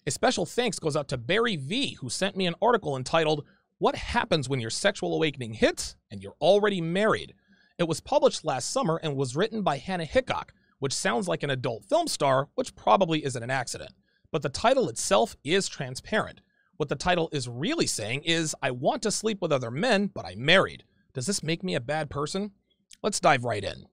A special thanks goes out to Barry V, who sent me an article entitled, "What Happens When Your Sexual Awakening Hits and You're Already Married?" It was published last summer and was written by Hannah Hickok, which sounds like an adult film star, which probably isn't an accident. But the title itself is transparent. What the title is really saying is, I want to sleep with other men, but I'm married. Does this make me a bad person? Let's dive right in.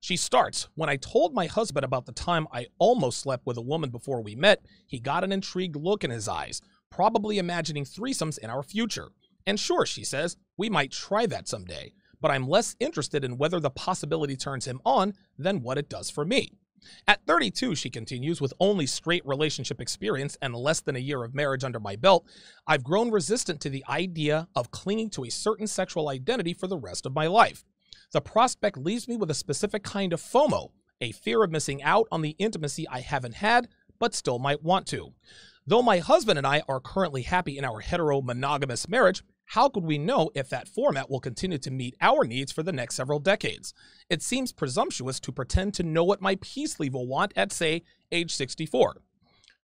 She starts, "When I told my husband about the time I almost slept with a woman before we met, he got an intrigued look in his eyes, probably imagining threesomes in our future. And sure," she says, "we might try that someday, but I'm less interested in whether the possibility turns him on than what it does for me." At 32, she continues, "With only straight relationship experience and less than a year of marriage under my belt, I've grown resistant to the idea of clinging to a certain sexual identity for the rest of my life. The prospect leaves me with a specific kind of FOMO, a fear of missing out on the intimacy I haven't had, but still might want to. Though my husband and I are currently happy in our hetero-monogamous marriage, how could we know if that format will continue to meet our needs for the next several decades? It seems presumptuous to pretend to know what my peace leave will want at, say, age 64.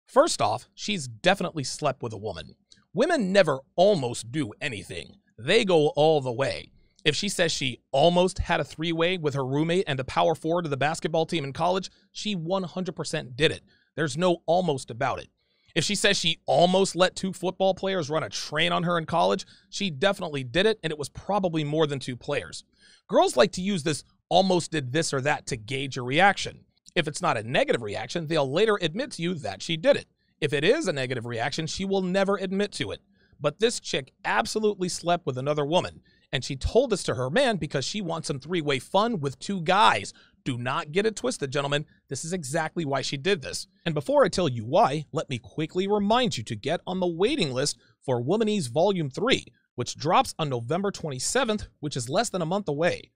First off, she's definitely slept with a woman. Women never almost do anything. They go all the way. If she says she almost had a three-way with her roommate and a power forward of the basketball team in college, she 100% did it. There's no almost about it. If she says she almost let two football players run a train on her in college, she definitely did it, and it was probably more than two players. Girls like to use this almost did this or that to gauge your reaction. If it's not a negative reaction, they'll later admit to you that she did it. If it is a negative reaction, she will never admit to it. But this chick absolutely slept with another woman, and she told this to her man because she wants some three-way fun with two guys. Do not get it twisted, gentlemen. This is exactly why she did this. And before I tell you why, let me quickly remind you to get on the waiting list for Womanese Volume 3, which drops on November 27th, which is less than a month away.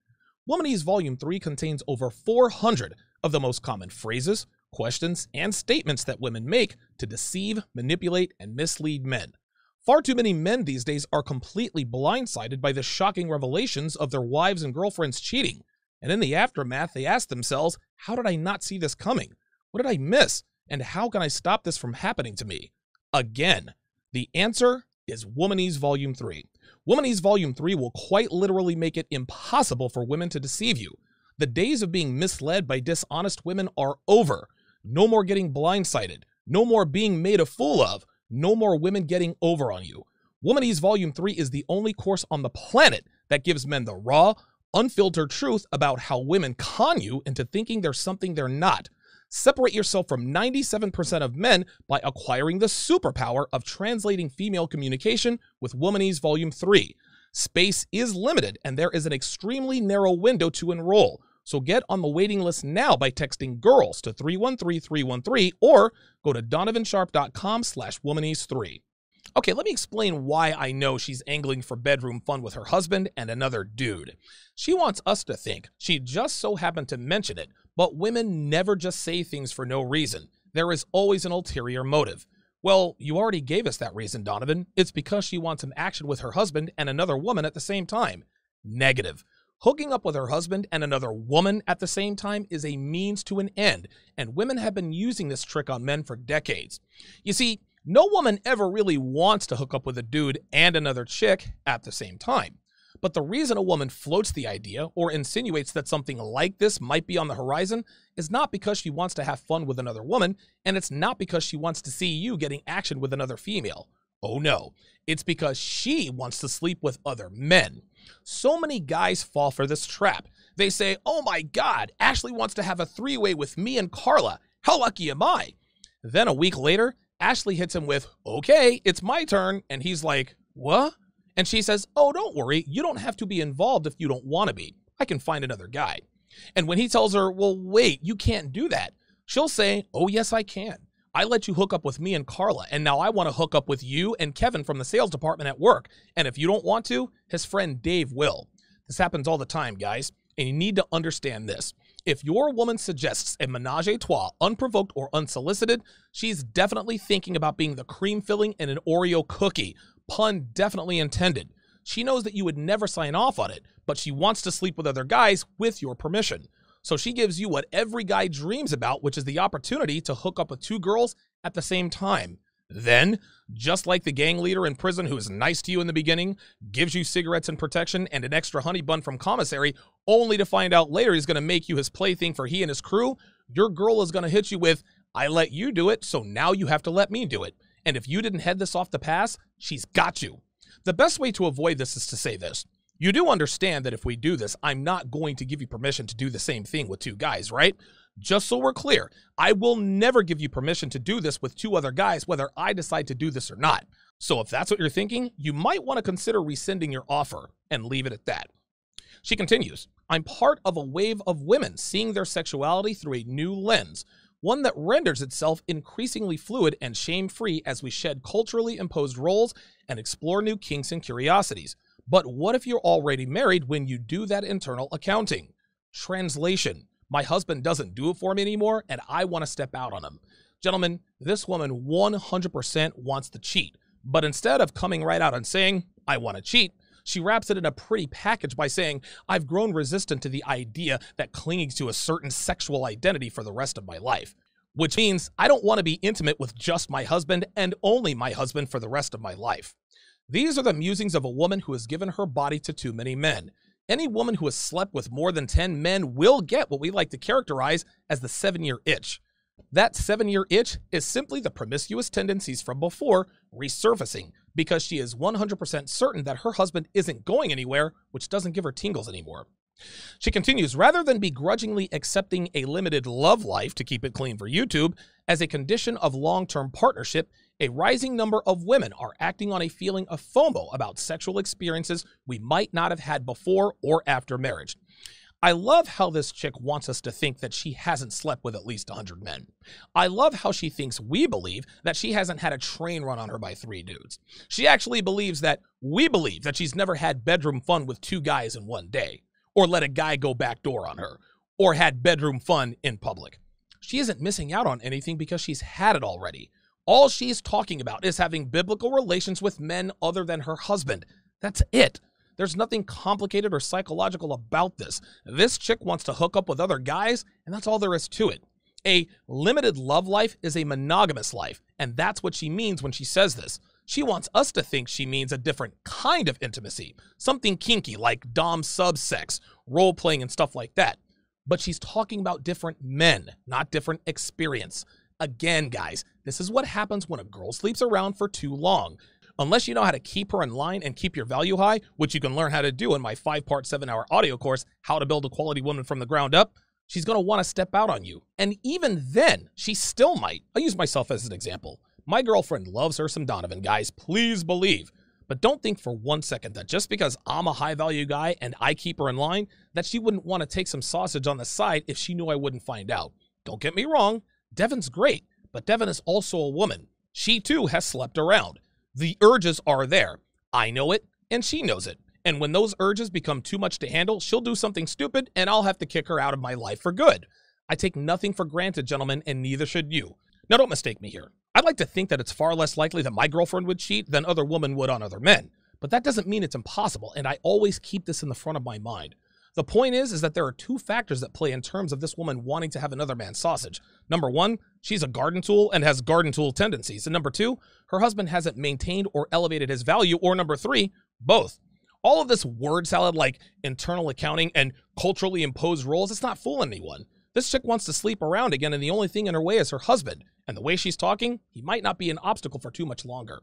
Womanese Volume 3 contains over 400 of the most common phrases, questions, and statements that women make to deceive, manipulate, and mislead men. Far too many men these days are completely blindsided by the shocking revelations of their wives and girlfriends cheating. And in the aftermath, they ask themselves, how did I not see this coming? What did I miss? And how can I stop this from happening to me? Again, the answer is Womanese Volume 3. Womanese Volume 3 will quite literally make it impossible for women to deceive you. The days of being misled by dishonest women are over. No more getting blindsided. No more being made a fool of. No more women getting over on you. Womanese Volume 3 is the only course on the planet that gives men the raw, unfiltered truth about how women con you into thinking they're something they're not. Separate yourself from 97% of men by acquiring the superpower of translating female communication with Womanese Volume 3. Space is limited, and there is an extremely narrow window to enroll. So get on the waiting list now by texting GIRLS to 313-313 or go to donovansharp.com/womanese3. Okay, let me explain why I know she's angling for bedroom fun with her husband and another dude. She wants us to think she just so happened to mention it, but women never just say things for no reason. There is always an ulterior motive. Well, you already gave us that reason, Donovan. It's because she wants some action with her husband and another woman at the same time. Negative. Hooking up with her husband and another woman at the same time is a means to an end, and women have been using this trick on men for decades. You see, no woman ever really wants to hook up with a dude and another chick at the same time. But the reason a woman floats the idea or insinuates that something like this might be on the horizon is not because she wants to have fun with another woman, and it's not because she wants to see you getting action with another female. Oh no, it's because she wants to sleep with other men. So many guys fall for this trap. They say, oh my God, Ashley wants to have a three-way with me and Carla. How lucky am I? Then a week later, Ashley hits him with, okay, it's my turn. And he's like, what? And she says, oh, don't worry. You don't have to be involved if you don't want to be. I can find another guy. And when he tells her, well, wait, you can't do that, she'll say, oh, yes, I can. I let you hook up with me and Carla, and now I want to hook up with you and Kevin from the sales department at work. And if you don't want to, his friend Dave will. This happens all the time, guys, and you need to understand this. If your woman suggests a menage a trois, unprovoked or unsolicited, she's definitely thinking about being the cream filling in an Oreo cookie. Pun definitely intended. She knows that you would never sign off on it, but she wants to sleep with other guys with your permission. So she gives you what every guy dreams about, which is the opportunity to hook up with two girls at the same time. Then, just like the gang leader in prison who is nice to you in the beginning, gives you cigarettes and protection and an extra honey bun from commissary, only to find out later he's going to make you his plaything for he and his crew, your girl is going to hit you with, I let you do it, so now you have to let me do it. And if you didn't head this off the pass, she's got you. The best way to avoid this is to say this. You do understand that if we do this, I'm not going to give you permission to do the same thing with two guys, right? Just so we're clear, I will never give you permission to do this with two other guys, whether I decide to do this or not. So if that's what you're thinking, you might want to consider rescinding your offer and leave it at that. She continues, I'm part of a wave of women seeing their sexuality through a new lens, one that renders itself increasingly fluid and shame-free as we shed culturally imposed roles and explore new kinks and curiosities. But what if you're already married when you do that internal accounting? Translation. My husband doesn't do it for me anymore, and I want to step out on him. Gentlemen, this woman 100% wants to cheat. But instead of coming right out and saying, I want to cheat, she wraps it in a pretty package by saying, I've grown resistant to the idea that clinging to a certain sexual identity for the rest of my life. Which means I don't want to be intimate with just my husband and only my husband for the rest of my life. These are the musings of a woman who has given her body to too many men. Any woman who has slept with more than 10 men will get what we like to characterize as the 7-year itch. That 7-year itch is simply the promiscuous tendencies from before resurfacing because she is 100% certain that her husband isn't going anywhere, which doesn't give her tingles anymore. She continues, rather than begrudgingly accepting a limited love life, to keep it clean for YouTube, as a condition of long-term partnership, a rising number of women are acting on a feeling of FOMO about sexual experiences we might not have had before or after marriage. I love how this chick wants us to think that she hasn't slept with at least 100 men. I love how she thinks we believe that she hasn't had a train run on her by 3 dudes. She actually believes that we believe that she's never had bedroom fun with 2 guys in one day, or let a guy go backdoor on her, or had bedroom fun in public. She isn't missing out on anything because she's had it already. All she's talking about is having biblical relations with men other than her husband. That's it. There's nothing complicated or psychological about this. This chick wants to hook up with other guys, and that's all there is to it. A limited love life is a monogamous life, and that's what she means when she says this. She wants us to think she means a different kind of intimacy, something kinky like dom sub sex, role-playing and stuff like that. But she's talking about different men, not different experience. Again, guys, this is what happens when a girl sleeps around for too long. Unless you know how to keep her in line and keep your value high, which you can learn how to do in my 5-part 7-hour audio course, How to Build a Quality Woman from the Ground Up, she's going to want to step out on you. And even then, she still might. I'll use myself as an example. My girlfriend loves her some Donovan, guys, please believe. But don't think for 1 second that just because I'm a high-value guy and I keep her in line, that she wouldn't want to take some sausage on the side if she knew I wouldn't find out. Don't get me wrong, Devon's great, but Devon is also a woman. She too has slept around. The urges are there. I know it, and she knows it. And when those urges become too much to handle, she'll do something stupid, and I'll have to kick her out of my life for good. I take nothing for granted, gentlemen, and neither should you. Now, don't mistake me here. I'd like to think that it's far less likely that my girlfriend would cheat than other women would on other men. But that doesn't mean it's impossible, and I always keep this in the front of my mind. The point is that there are 2 factors that play in terms of this woman wanting to have another man's sausage. Number 1, she's a garden tool and has garden tool tendencies. And number 2, her husband hasn't maintained or elevated his value. Or number 3, both. All of this word salad like internal accounting and culturally imposed roles, it's not fooling anyone. This chick wants to sleep around again, and the only thing in her way is her husband. And the way she's talking, he might not be an obstacle for too much longer.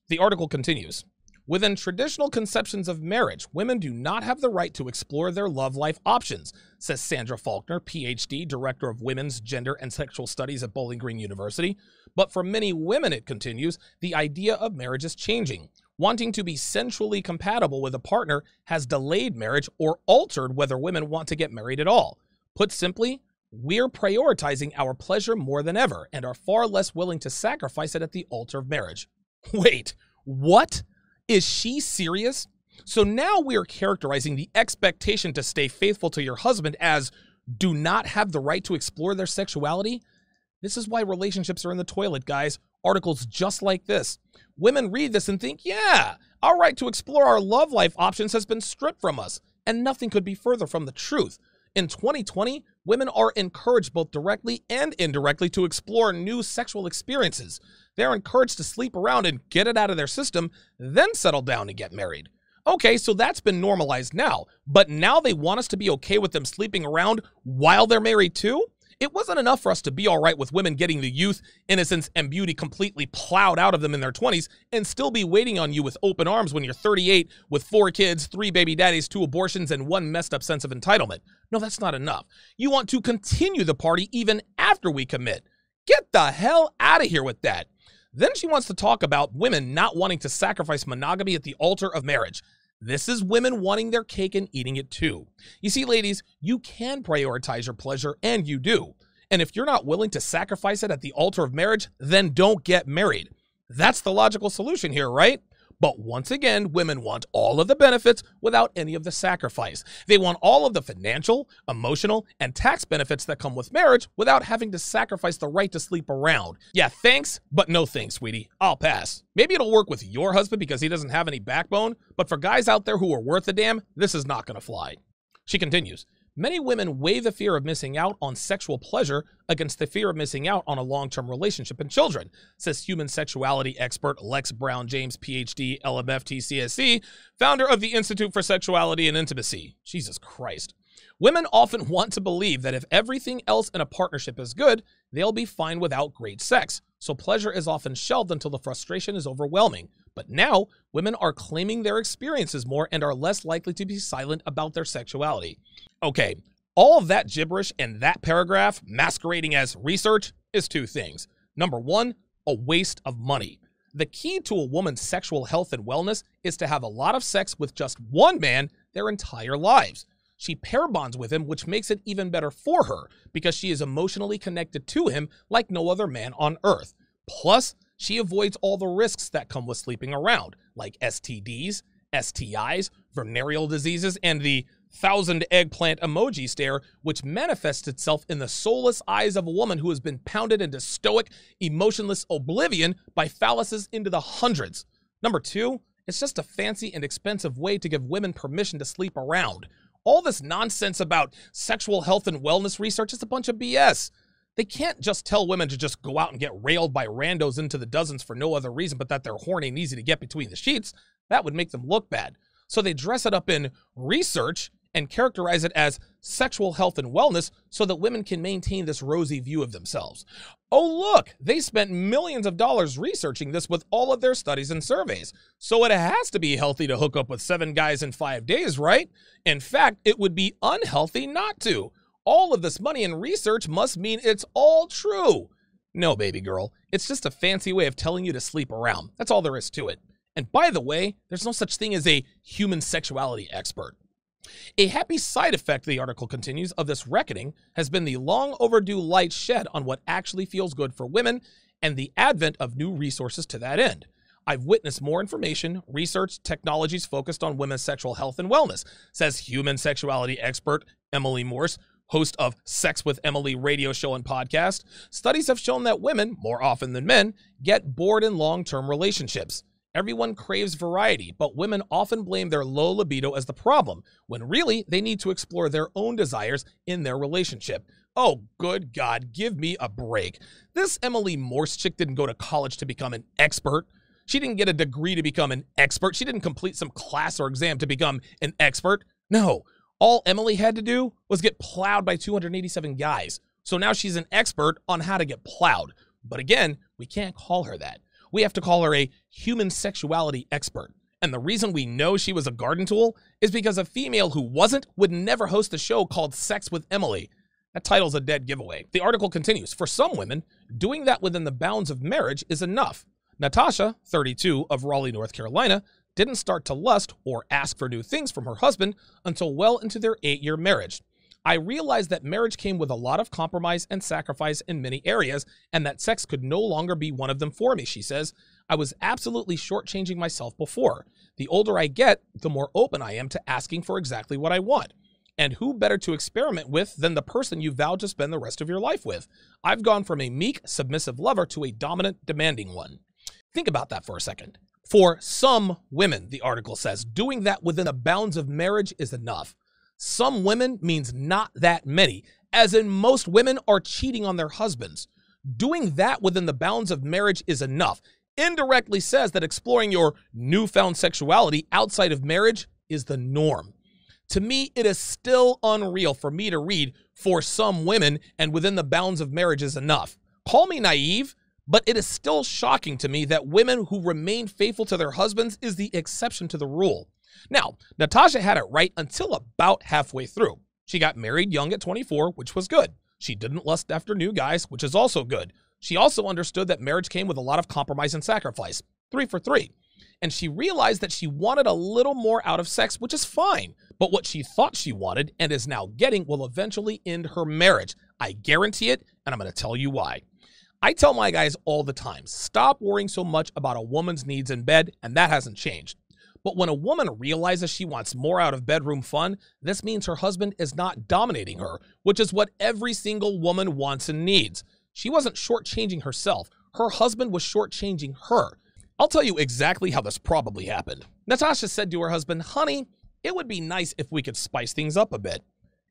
The article continues. Within traditional conceptions of marriage, women do not have the right to explore their love life options, says Sandra Faulkner, PhD, Director of Women's Gender and Sexual Studies at Bowling Green University. But for many women, it continues, the idea of marriage is changing. Wanting to be sensually compatible with a partner has delayed marriage or altered whether women want to get married at all. Put simply, we're prioritizing our pleasure more than ever and are far less willing to sacrifice it at the altar of marriage. Wait, what? Is she serious? So now we are characterizing the expectation to stay faithful to your husband as do not have the right to explore their sexuality? This is why relationships are in the toilet, guys. Articles just like this. Women read this and think, yeah, our right to explore our love life options has been stripped from us. And nothing could be further from the truth. In 2020, women are encouraged both directly and indirectly to explore new sexual experiences. They're encouraged to sleep around and get it out of their system, then settle down and get married. Okay, so that's been normalized now, but now they want us to be okay with them sleeping around while they're married too? It wasn't enough for us to be all right with women getting the youth, innocence, and beauty completely plowed out of them in their 20s and still be waiting on you with open arms when you're 38 with 4 kids, 3 baby daddies, 2 abortions, and 1 messed up sense of entitlement. No, that's not enough. You want to continue the party even after we commit. Get the hell out of here with that. Then she wants to talk about women not wanting to sacrifice monogamy at the altar of marriage. This is women wanting their cake and eating it too. You see, ladies, you can prioritize your pleasure, and you do. And if you're not willing to sacrifice it at the altar of marriage, then don't get married. That's the logical solution here, right? But once again, women want all of the benefits without any of the sacrifice. They want all of the financial, emotional, and tax benefits that come with marriage without having to sacrifice the right to sleep around. Yeah, thanks, but no thanks, sweetie. I'll pass. Maybe it'll work with your husband because he doesn't have any backbone, but for guys out there who are worth a damn, this is not gonna fly. She continues. Many women weigh the fear of missing out on sexual pleasure against the fear of missing out on a long-term relationship and children, says human sexuality expert Lex Brown James, PhD, LMFT, CSC, founder of the Institute for Sexuality and Intimacy. Jesus Christ. Women often want to believe that if everything else in a partnership is good, they'll be fine without great sex. So pleasure is often shelved until the frustration is overwhelming. But now, women are claiming their experiences more and are less likely to be silent about their sexuality. Okay, all of that gibberish in that paragraph, masquerading as research, is 2 things. Number 1, a waste of money. The key to a woman's sexual health and wellness is to have a lot of sex with just one man their entire lives. She pair bonds with him, which makes it even better for her because she is emotionally connected to him like no other man on earth. Plus, she avoids all the risks that come with sleeping around, like STDs, STIs, venereal diseases, and the 1,000 eggplant emoji stare, which manifests itself in the soulless eyes of a woman who has been pounded into stoic, emotionless oblivion by phalluses into the hundreds. Number 2, it's just a fancy and expensive way to give women permission to sleep around. All this nonsense about sexual health and wellness research is a bunch of BS. They can't just tell women to just go out and get railed by randos into the dozens for no other reason but that they're horny and easy to get between the sheets. That would make them look bad. So they dress it up in research and characterize it as sexual health and wellness so that women can maintain this rosy view of themselves. Oh, look, they spent millions of dollars researching this with all of their studies and surveys. So it has to be healthy to hook up with 7 guys in 5 days, right? In fact, it would be unhealthy not to. All of this money and research must mean it's all true. No, baby girl, it's just a fancy way of telling you to sleep around. That's all there is to it. And by the way, there's no such thing as a human sexuality expert. A happy side effect, the article continues, of this reckoning has been the long overdue light shed on what actually feels good for women and the advent of new resources to that end. I've witnessed more information, research, technologies focused on women's sexual health and wellness, says human sexuality expert Emily Morse, host of Sex with Emily radio show and podcast. Studies have shown that women, more often than men, get bored in long-term relationships. Everyone craves variety, but women often blame their low libido as the problem, when really they need to explore their own desires in their relationship. Oh, good God, give me a break. This Emily Morse chick didn't go to college to become an expert. She didn't get a degree to become an expert. She didn't complete some class or exam to become an expert. No, all Emily had to do was get plowed by 287 guys. So now she's an expert on how to get plowed. But again, we can't call her that. We have to call her a human sexuality expert. And the reason we know she was a garden tool is because a female who wasn't would never host a show called Sex with Emily. That title's a dead giveaway. The article continues. For some women, doing that within the bounds of marriage is enough. Natasha, 32, of Raleigh, North Carolina, didn't start to lust or ask for new things from her husband until well into their 8-year marriage. I realized that marriage came with a lot of compromise and sacrifice in many areas, and that sex could no longer be one of them for me, she says. I was absolutely shortchanging myself before. The older I get, the more open I am to asking for exactly what I want. And who better to experiment with than the person you vowed to spend the rest of your life with? I've gone from a meek, submissive lover to a dominant, demanding one. Think about that for a second. For some women, the article says, doing that within the bounds of marriage is enough. Some women means not that many. as in most women are cheating on their husbands. Doing that within the bounds of marriage is enough. Indirectly says that exploring your newfound sexuality outside of marriage is the norm. To me, it is still unreal for me to read for some women and within the bounds of marriage is enough. Call me naive, but it is still shocking to me that women who remain faithful to their husbands is the exception to the rule. Now, Natasha had it right until about halfway through. She got married young at 24, which was good. She didn't lust after new guys, which is also good. She also understood that marriage came with a lot of compromise and sacrifice. 3 for 3. And she realized that she wanted a little more out of sex, which is fine. But what she thought she wanted and is now getting will eventually end her marriage. I guarantee it, and I'm going to tell you why. I tell my guys all the time, stop worrying so much about a woman's needs in bed, and that hasn't changed. But when a woman realizes she wants more out of bedroom fun, this means her husband is not dominating her, which is what every single woman wants and needs. She wasn't shortchanging herself. Her husband was shortchanging her. I'll tell you exactly how this probably happened. Natasha said to her husband, "Honey, it would be nice if we could spice things up a bit."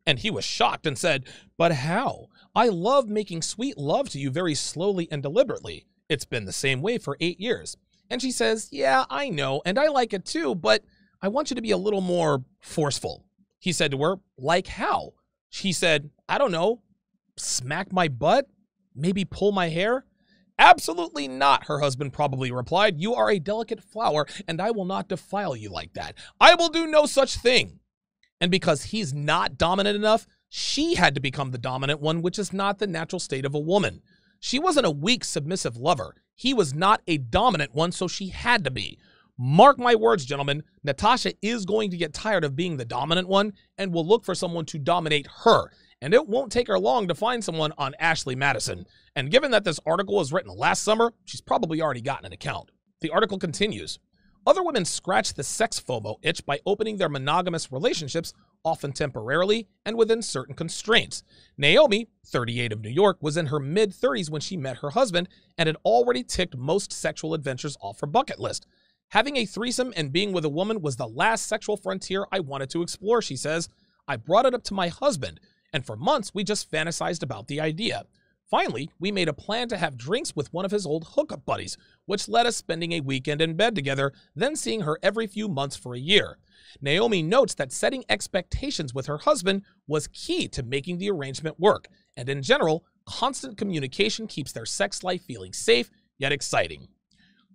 And he was shocked and said, "But how? I love making sweet love to you very slowly and deliberately. It's been the same way for 8 years. And she says, "Yeah, I know, and I like it too, but I want you to be a little more forceful." He said to her, "Like how?" She said, "I don't know, smack my butt? Maybe pull my hair?" "Absolutely not," her husband probably replied. "You are a delicate flower, and I will not defile you like that. I will do no such thing." And because he's not dominant enough, she had to become the dominant one, which is not the natural state of a woman. She wasn't a weak, submissive lover. He was not a dominant one, so she had to be. Mark my words, gentlemen, Natasha is going to get tired of being the dominant one and will look for someone to dominate her. And it won't take her long to find someone on Ashley Madison. And given that this article was written last summer, she's probably already gotten an account. The article continues. Other women scratch the sex FOMO itch by opening their monogamous relationships, often temporarily and within certain constraints. Naomi, 38 of New York, was in her mid-30s when she met her husband and had already ticked most sexual adventures off her bucket list. Having a threesome and being with a woman was the last sexual frontier I wanted to explore, she says. I brought it up to my husband, and for months we just fantasized about the idea. Finally, we made a plan to have drinks with one of his old hookup buddies, which led us spending a weekend in bed together, then seeing her every few months for a year. Naomi notes that setting expectations with her husband was key to making the arrangement work, and in general, constant communication keeps their sex life feeling safe yet exciting.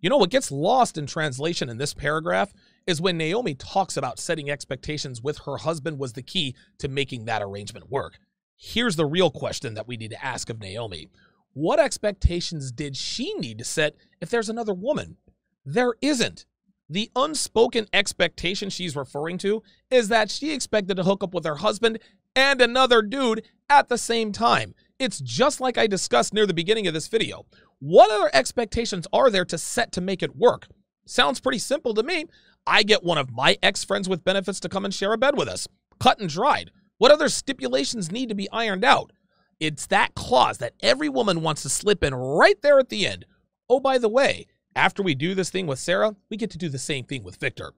You know what gets lost in translation in this paragraph is when Naomi talks about setting expectations with her husband was the key to making that arrangement work. Here's the real question that we need to ask of Naomi. What expectations did she need to set if there's another woman? There isn't. The unspoken expectation she's referring to is that she expected to hook up with her husband and another dude at the same time. It's just like I discussed near the beginning of this video. What other expectations are there to set to make it work? Sounds pretty simple to me. I get one of my ex-friends with benefits to come and share a bed with us. Cut and dried. What other stipulations need to be ironed out? It's that clause that every woman wants to slip in right there at the end. Oh, by the way, after we do this thing with Sarah, we get to do the same thing with Victor.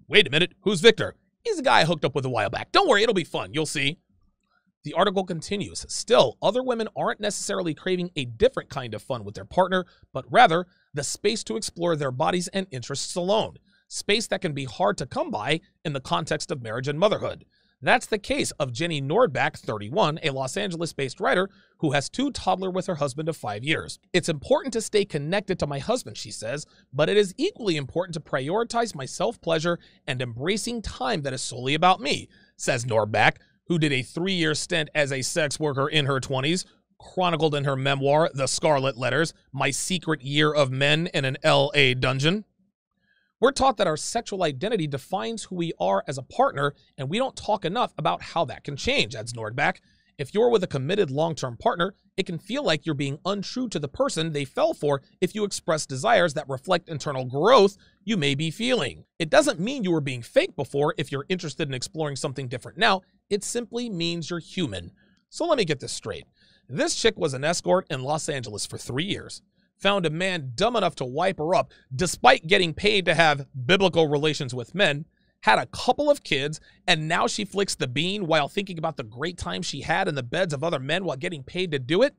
Wait a minute, who's Victor? He's a guy I hooked up with a while back. Don't worry, it'll be fun. You'll see. The article continues. Still, other women aren't necessarily craving a different kind of fun with their partner, but rather the space to explore their bodies and interests alone. Space that can be hard to come by in the context of marriage and motherhood. That's the case of Jenny Nordbak, 31, a Los Angeles-based writer who has 2 toddlers with her husband of 5 years. It's important to stay connected to my husband, she says, but it is equally important to prioritize my self-pleasure and embracing time that is solely about me, says Nordbak, who did a 3-year stint as a sex worker in her 20s, chronicled in her memoir, The Scarlet Letters, My Secret Year of Men in an L.A. Dungeon. We're taught that our sexual identity defines who we are as a partner, and we don't talk enough about how that can change, adds Nordbak. If you're with a committed long-term partner, it can feel like you're being untrue to the person they fell for if you express desires that reflect internal growth you may be feeling. It doesn't mean you were being fake before if you're interested in exploring something different now. It simply means you're human. So let me get this straight. This chick was an escort in Los Angeles for 3 years. Found a man dumb enough to wipe her up despite getting paid to have biblical relations with men, had a couple of kids, and now she flicks the bean while thinking about the great time she had in the beds of other men while getting paid to do it.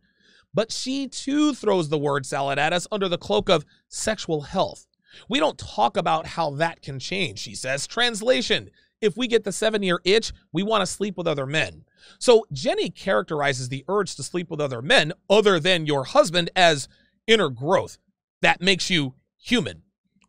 But she too throws the word salad at us under the cloak of sexual health. We don't talk about how that can change, she says. Translation: if we get the 7-year itch, we want to sleep with other men. So Jenny characterizes the urge to sleep with other men other than your husband as inner growth. That makes you human.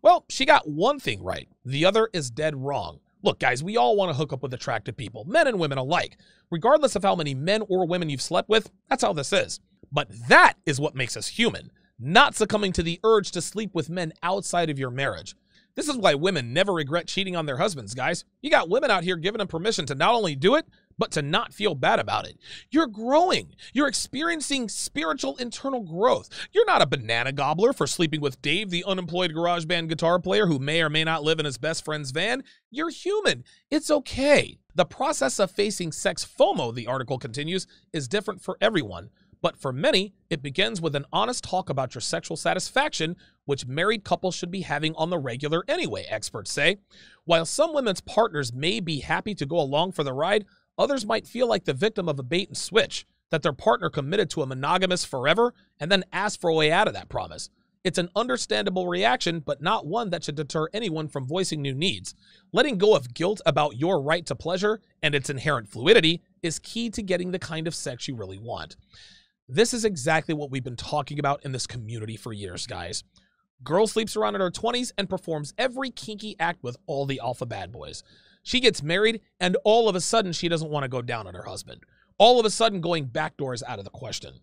Well, she got one thing right. The other is dead wrong. Look, guys, we all want to hook up with attractive people, men and women alike. Regardless of how many men or women you've slept with, that's how this is. But that is what makes us human, not succumbing to the urge to sleep with men outside of your marriage. This is why women never regret cheating on their husbands, guys. You got women out here giving them permission to not only do it, but to not feel bad about it. You're growing. You're experiencing spiritual internal growth. You're not a banana gobbler for sleeping with Dave, the unemployed garage band guitar player who may or may not live in his best friend's van. You're human. It's okay. The process of facing sex FOMO, the article continues, is different for everyone. But for many, it begins with an honest talk about your sexual satisfaction, which married couples should be having on the regular anyway, experts say. While some women's partners may be happy to go along for the ride, others might feel like the victim of a bait and switch, that their partner committed to a monogamous forever and then asked for a way out of that promise. It's an understandable reaction, but not one that should deter anyone from voicing new needs. Letting go of guilt about your right to pleasure and its inherent fluidity is key to getting the kind of sex you really want. This is exactly what we've been talking about in this community for years, guys. Girl sleeps around in her 20s and performs every kinky act with all the alpha bad boys. She gets married, and all of a sudden, she doesn't want to go down on her husband. All of a sudden, going backdoor is out of the question.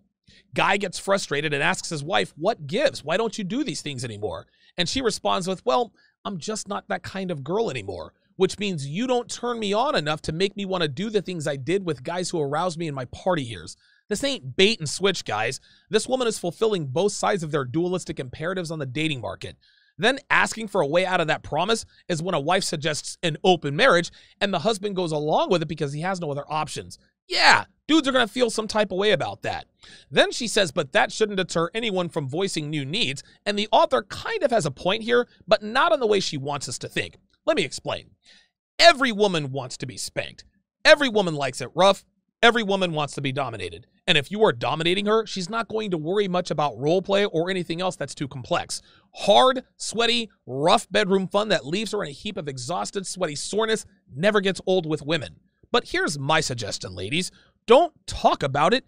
Guy gets frustrated and asks his wife, what gives? Why don't you do these things anymore? And she responds with, well, I'm just not that kind of girl anymore, which means you don't turn me on enough to make me want to do the things I did with guys who aroused me in my party years. This ain't bait and switch, guys. This woman is fulfilling both sides of their dualistic imperatives on the dating market. Then asking for a way out of that promise is when a wife suggests an open marriage and the husband goes along with it because he has no other options. Yeah, dudes are going to feel some type of way about that. Then she says, but that shouldn't deter anyone from voicing new needs. And the author kind of has a point here, but not in the way she wants us to think. Let me explain. Every woman wants to be spanked. Every woman likes it rough. Every woman wants to be dominated. And if you are dominating her, she's not going to worry much about role play or anything else that's too complex. Hard, sweaty, rough bedroom fun that leaves her in a heap of exhausted, sweaty soreness never gets old with women. But here's my suggestion, ladies. Don't talk about it,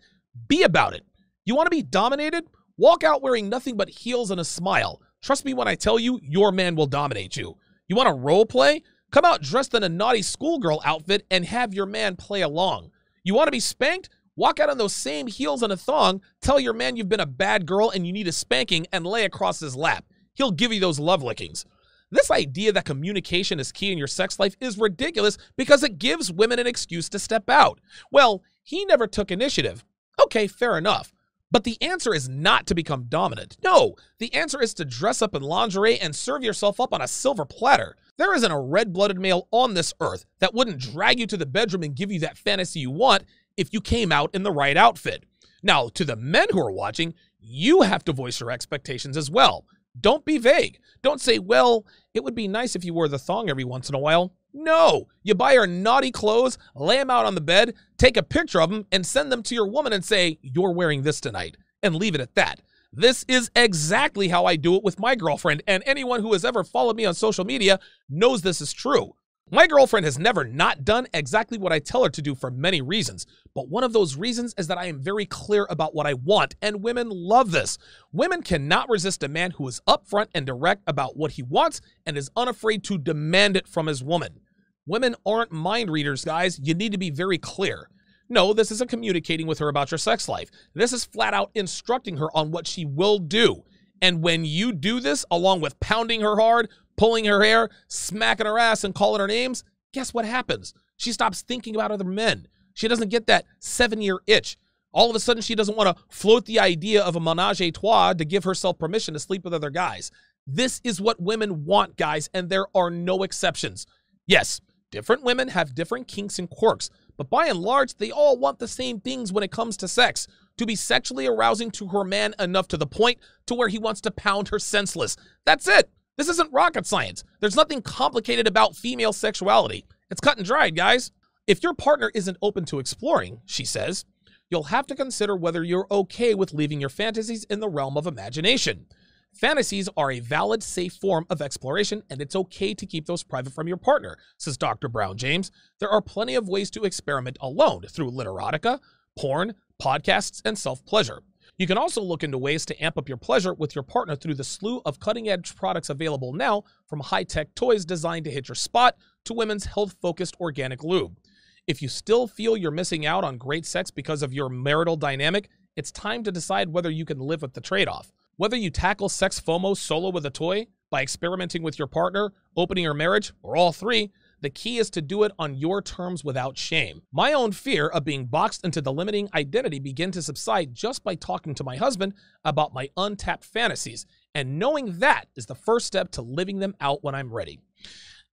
be about it. You want to be dominated? Walk out wearing nothing but heels and a smile. Trust me when I tell you, your man will dominate you. You want to role play? Come out dressed in a naughty schoolgirl outfit and have your man play along. You want to be spanked? Walk out on those same heels and a thong, tell your man you've been a bad girl and you need a spanking, and lay across his lap. He'll give you those love lickings. This idea that communication is key in your sex life is ridiculous because it gives women an excuse to step out. Well, he never took initiative. Okay, fair enough. But the answer is not to become dominant. No, the answer is to dress up in lingerie and serve yourself up on a silver platter. There isn't a red-blooded male on this earth that wouldn't drag you to the bedroom and give you that fantasy you want if you came out in the right outfit. Now, to the men who are watching, you have to voice your expectations as well. Don't be vague. Don't say, well, it would be nice if you wore the thong every once in a while. No, you buy her naughty clothes, lay them out on the bed, take a picture of them, and send them to your woman and say, you're wearing this tonight, and leave it at that. This is exactly how I do it with my girlfriend, and anyone who has ever followed me on social media knows this is true. My girlfriend has never not done exactly what I tell her to do for many reasons, but one of those reasons is that I am very clear about what I want, and women love this. Women cannot resist a man who is upfront and direct about what he wants and is unafraid to demand it from his woman. Women aren't mind readers, guys. You need to be very clear. No, this isn't communicating with her about your sex life. This is flat out instructing her on what she will do. And when you do this, along with pounding her hard, pulling her hair, smacking her ass, and calling her names, guess what happens? She stops thinking about other men. She doesn't get that 7-year itch. All of a sudden, she doesn't want to float the idea of a menage a trois to give herself permission to sleep with other guys. This is what women want, guys, and there are no exceptions. Yes, different women have different kinks and quirks, but by and large, they all want the same things when it comes to sex. To be sexually arousing to her man enough to the point to where he wants to pound her senseless. That's it. This isn't rocket science. There's nothing complicated about female sexuality. It's cut and dried, guys. If your partner isn't open to exploring, she says, you'll have to consider whether you're okay with leaving your fantasies in the realm of imagination. Fantasies are a valid, safe form of exploration, and it's okay to keep those private from your partner, says Dr. Brown James. There are plenty of ways to experiment alone through literotica, porn, podcasts, and self-pleasure. You can also look into ways to amp up your pleasure with your partner through the slew of cutting-edge products available now, from high-tech toys designed to hit your spot to women's health-focused organic lube. If you still feel you're missing out on great sex because of your marital dynamic, it's time to decide whether you can live with the trade-off. Whether you tackle sex FOMO solo with a toy, by experimenting with your partner, opening your marriage, or all three, the key is to do it on your terms without shame. My own fear of being boxed into the limiting identity began to subside just by talking to my husband about my untapped fantasies, and knowing that is the first step to living them out when I'm ready.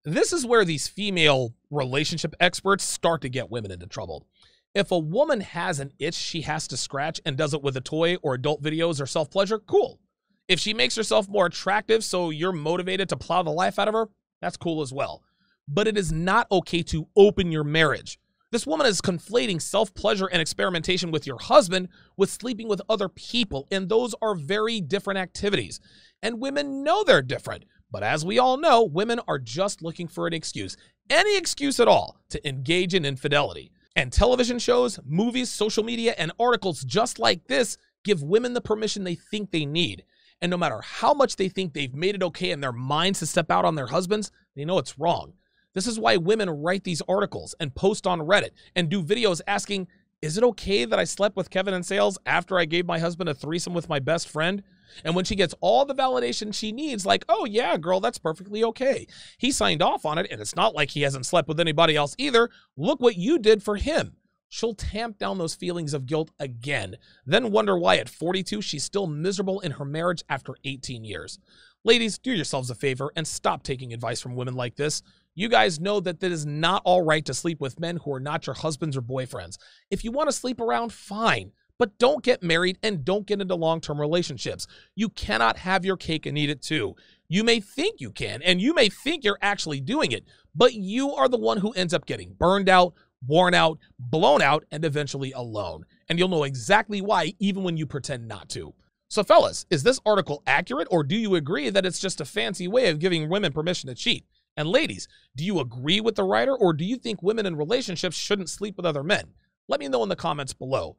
This is where these female relationship experts start to get women into trouble. If a woman has an itch she has to scratch and does it with a toy or adult videos or self-pleasure, cool. If she makes herself more attractive so you're motivated to plow the life out of her, that's cool as well. But it is not okay to open your marriage. This woman is conflating self-pleasure and experimentation with your husband with sleeping with other people, and those are very different activities. And women know they're different. But as we all know, women are just looking for an excuse, any excuse at all, to engage in infidelity. And television shows, movies, social media, and articles just like this give women the permission they think they need. And no matter how much they think they've made it okay in their minds to step out on their husbands, they know it's wrong. This is why women write these articles and post on Reddit and do videos asking, is it okay that I slept with Kevin and Sales after I gave my husband a threesome with my best friend? And when she gets all the validation she needs, like, oh yeah, girl, that's perfectly okay. He signed off on it, and it's not like he hasn't slept with anybody else either. Look what you did for him. She'll tamp down those feelings of guilt again, then wonder why at 42 she's still miserable in her marriage after 18 years. Ladies, do yourselves a favor and stop taking advice from women like this. You guys know that it is not all right to sleep with men who are not your husbands or boyfriends. If you want to sleep around, fine. But don't get married and don't get into long-term relationships. You cannot have your cake and eat it too. You may think you can, and you may think you're actually doing it, but you are the one who ends up getting burned out, worn out, blown out, and eventually alone. And you'll know exactly why, even when you pretend not to. So fellas, is this article accurate, or do you agree that it's just a fancy way of giving women permission to cheat? And ladies, do you agree with the writer, or do you think women in relationships shouldn't sleep with other men? Let me know in the comments below.